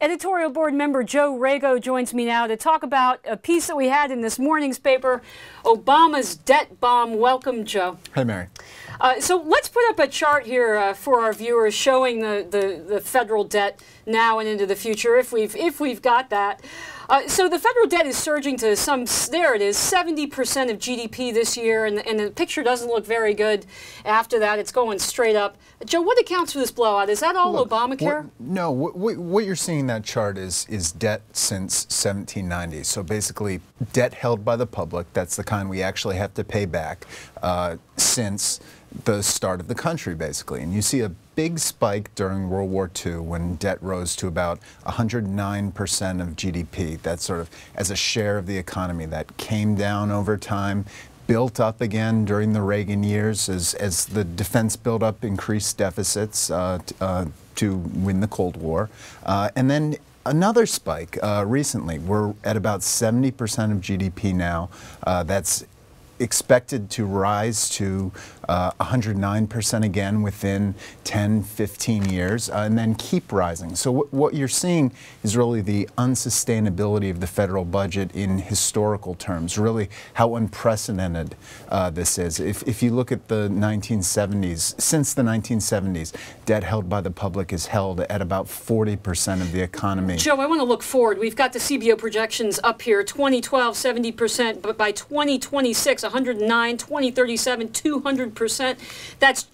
Editorial board member Joe Rago joins me now to talk about a piece that we had in this morning's paper, Obama's debt bomb. Welcome, Joe. Hey, Mary. So let's put up a chart here for our viewers showing the federal debt now and into the future, if we've got that. So the federal debt is surging to there it is, 70% of GDP this year, and the picture doesn't look very good after that. It's going straight up. Joe, what accounts for this blowout? Is that all Obamacare? No, what you're seeing in that chart is debt since 1790. So basically, debt held by the public, that's the kind we actually have to pay back since the start of the country, basically. And you see a big spike during World War II when debt rose to about 109% of GDP. That's sort of as a share of the economy. That came down over time, built up again during the Reagan years as the defense buildup increased deficits to win the Cold War. And then another spike recently. We're at about 70% of GDP now. That's expected to rise to 109% again within 10, 15 years, and then keep rising. So what you're seeing is really the unsustainability of the federal budget in historical terms, really how unprecedented this is. If you look at the 1970s, since the 1970s, debt held by the public is held at about 40% of the economy. Joe, I want to look forward. We've got the CBO projections up here, 2012, 70%, but by 2026, 109, 2037, 200%. That's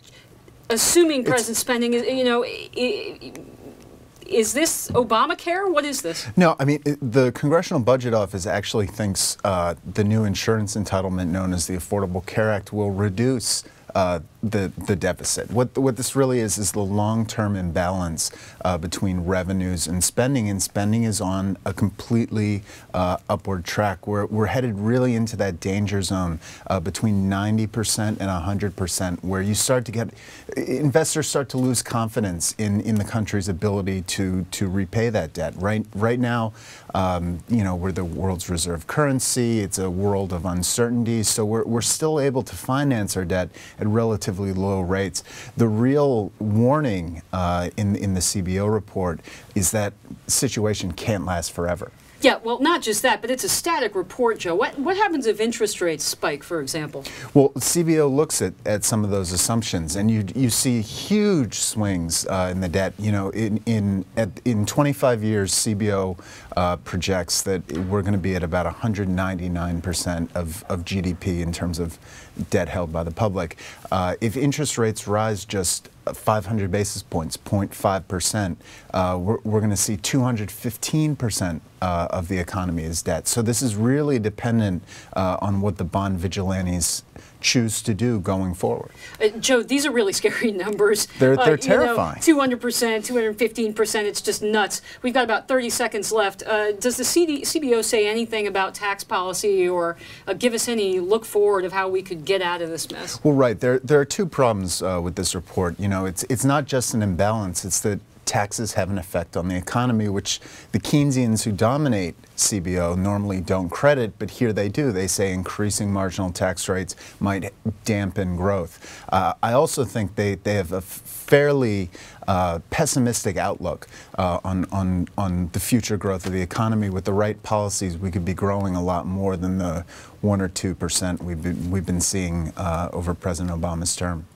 assuming present spending. You know, is this Obamacare? What is this? No, I mean, the Congressional Budget Office actually thinks the new insurance entitlement known as the Affordable Care Act will reduce the deficit. What this really is the long-term imbalance between revenues and spending is on a completely upward track. We're headed really into that danger zone between 90% and 100%, where you start to get investors start to lose confidence in the country's ability to repay that debt. Right now, you know, we're the world's reserve currency. It's a world of uncertainty, so we're still able to finance our debt at relatively low rates. The real warning in the CBO report is that situation can't last forever. Yeah, well, not just that, but it's a static report, Joe. What happens if interest rates spike, for example? Well, CBO looks at some of those assumptions, and you see huge swings in the debt. You know, in 25 years, CBO projects that we're going to be at about 199% of GDP in terms of debt held by the public. If interest rates rise just 500 basis points, 0.5%, we're going to see 215% of the economy is debt. So this is really dependent on what the bond vigilantes choose to do going forward. Joe, these are really scary numbers. They're terrifying. 200%, 215%, it's just nuts. We've got about 30 seconds left. Does the CBO say anything about tax policy or give us any look forward of how we could get out of this mess? Well, right. There are two problems with this report. You know, it's not just an imbalance, it's that taxes have an effect on the economy, which the Keynesians who dominate CBO normally don't credit, but here they do. They say increasing marginal tax rates might dampen growth. I also think they have a fairly pessimistic outlook on the future growth of the economy. With the right policies, we could be growing a lot more than the 1 or 2% we've been seeing over President Obama's term.